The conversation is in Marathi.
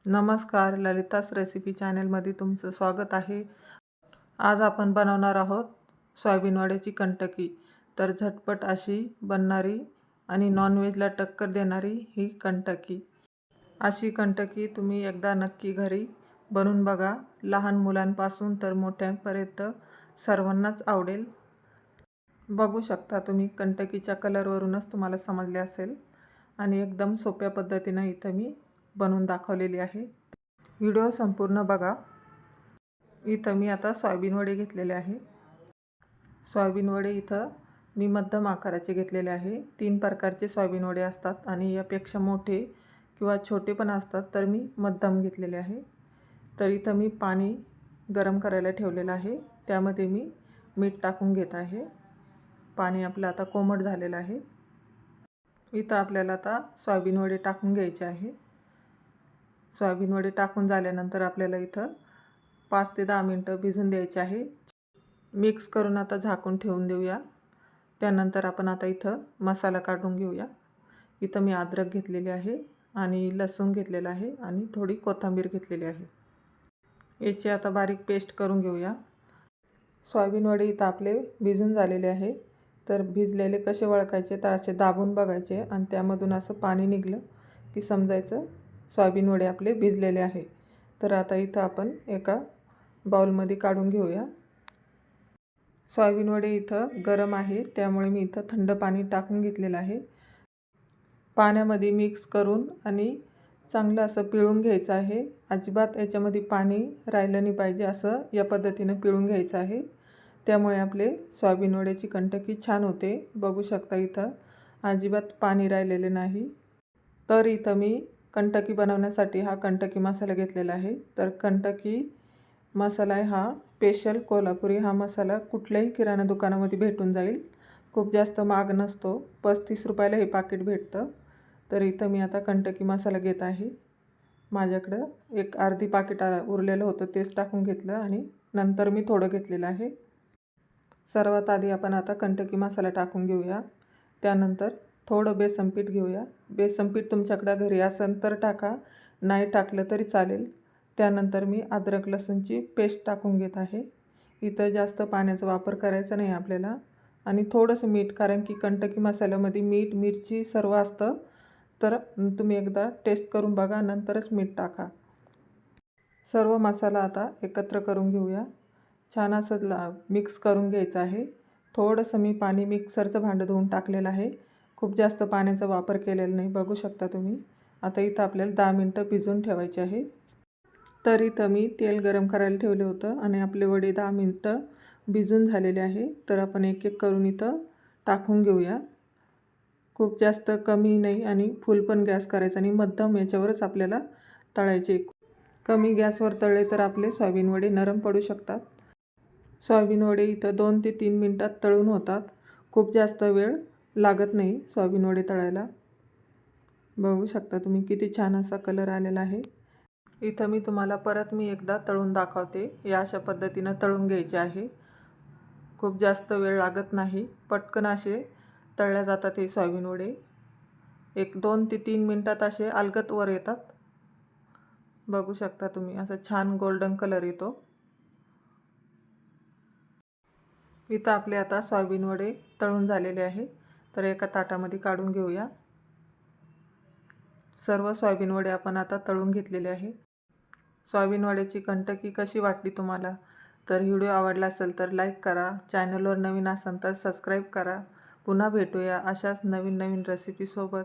नमस्कार, ललितास रेसिपी चॅनलमध्ये तुमचं स्वागत आहे। आज आपण बनवणार आहोत सोयाबीन वड्याची कंटकी। तर झटपट अशी बनणारी आणि नॉनव्हेजला टक्कर देणारी ही कंटकी। अशी कंटकी तुम्ही एकदा नक्की घरी बनवून बघा। लहान मुलांपासून तर मोठ्यांपर्यंत सर्वांनाच आवडेल। बघू शकता तुम्ही कंटकीच्या कलरवरूनच तुम्हाला समजले असेल आणि एकदम सोप्या पद्धतीने इथं मी बनवून दाखवलेली आहे। व्हिडिओ संपूर्ण बघा। इथं मी आता सोयाबीन वडे घेतलेले आहे। सोयाबीन वडे इथं मी मध्यम आकाराचे घेतलेले आहे। 3 प्रकारचे सोयाबीन वडे असतात आणि यापेक्षा मोठे किंवा छोटे पण असतात, तर मी मध्यम घेतलेले आहे। तर इथं मी पाणी गरम करायला ठेवलेलं आहे। त्यामध्ये मी मीठ टाकून घेत आहे। पाणी आपलं आता कोमट झालेलं आहे। इथं आपल्याला आता सोयाबीन वडे टाकून घ्यायचे आहे। सोयाबीन वडे टाकून झाल्यानंतर आपल्याला इथं 5 ते 10 मिनिटं भिजून द्यायचे आहे। मिक्स करून आता झाकून ठेवून देऊया। त्यानंतर आपण आता इथं मसाला काढून घेऊया। इथं मी अद्रक घेतलेली आहे आणि लसूण घेतलेला आहे आणि थोडी कोथिंबीर घेतलेली आहे। याची आता बारीक पेस्ट करून घेऊया। सोयाबीन वडे इथं आपले भिजून झालेले आहे। तर भिजलेले कसे ओळखायचे, तर असे दाबून बघायचे आणि त्यामधून असं पाणी निघलं की समजायचं सोयाबीन वडे आपले भिजलेले आहे। तर आता इथं आपण एका बाउलमध्ये काढून घेऊया। सोयाबीन वडे इथं गरम आहे, त्यामुळे मी इथं थंड पाणी टाकून घेतलेलं आहे। पाण्यामध्ये मिक्स करून आणि चांगलं असं पिळून घ्यायचं आहे। अजिबात याच्यामध्ये पाणी राहिलं नाही पाहिजे, असं या पद्धतीनं पिळून घ्यायचं आहे। त्यामुळे आपले सोयाबीन वड्याची कंटकी छान होते। बघू शकता इथं अजिबात पाणी राहिलेले नाही। तर इथं मी कंटकी बनवण्यासाठी हा कंटकी मसाला घेतलेला आहे। तर कंटकी मसाला आहे हा स्पेशल कोल्हापुरी। हा मसाला कुठल्याही किराणा दुकानामध्ये भेटून जाईल। खूप जास्त महाग नसतो, 35 रुपयाला हे पाकिट भेटतं। तर इथं मी आता कंटकी मसाला घेत आहे। माझ्याकडं एक अर्धी पाकिट उरलेलं होतं, तेच टाकून घेतलं आणि नंतर मी थोडं घेतलेलं आहे। सर्वात आधी आपण आता कंटकी मसाला टाकून घेऊया। त्यानंतर थोडं बेसन पीठ घेऊया। बेसन पीठ तुमच्याकडे घरी असेल तर टाका, नाही टाकलं तरी चालेल। त्यानंतर मी अद्रक लसूणची पेस्ट टाकून घेत आहे। इथं जास्त पाण्याचा वापर करायचा नाही आपल्याला आणि थोडंसं मीठ, कारण की कंटकी मसाल्यामध्ये मीठ मिरची सर्व असतं। तर तुम्ही एकदा टेस्ट करून बघा, नंतरच मीठ टाका। सर्व मसाला आता एकत्र करून घेऊया। छान असं मिक्स करून घ्यायचं आहे। थोडंसं मी पाणी मिक्सरचं भांडं धुवून टाकलेलं आहे, खूप जास्त पाण्याचा वापर केलेला नाही। बघू शकता तुम्ही। आता इथं आपल्याला 10 मिनिटं भिजवून ठेवायचे आहे। तर इथं मी तेल गरम करायला ठेवलं होतं आणि आपले वडे 10 मिनिटं भिजून झालेले आहे। तर आपण एक एक करून इथं टाकून घेऊया। खूप जास्त कमी नाही आणि फुल पण गॅस करायचा आणि मध्यम याच्यावरच आपल्याला तळायचे। कमी गॅसवर तळले तर आपले सोयाबीन वडे नरम पडू शकतात। सोयाबीन वडे इथं 2 ते 3 मिनिटात तळून होतात। खूप जास्त वेळ लागत नाही सोयाबीन वडे तळायला। बघू शकता तुम्ही किती छान असा कलर आलेला आहे। इथं मी तुम्हाला परत एकदा तळून दाखवते। या अशा पद्धतीनं तळून घ्यायचे आहे। खूप जास्त वेळ लागत नाही, पटकन असे तळल्या जातात हे सोयाबीन वडे। एक 2 ते 3 मिनिटात असे अलगद वर येतात। बघू शकता तुम्ही, असं छान गोल्डन कलर येतो। इथं आपले आता सोयाबीन वडे तळून झालेले आहे। तर एका ताटामध्ये काढून घेऊया। सर्व सोयाबीन वडे आपण आता तळून घेतलेले आहे। सोयाबीन वड्याची कंटकी कशी वाटली तुम्हाला? तर व्हिडिओ आवडला असेल तर लाईक करा, चॅनलवर नवीन असाल तर सबस्क्राईब करा। पुन्हा भेटूया अशाच नवीन रेसिपीसोबत।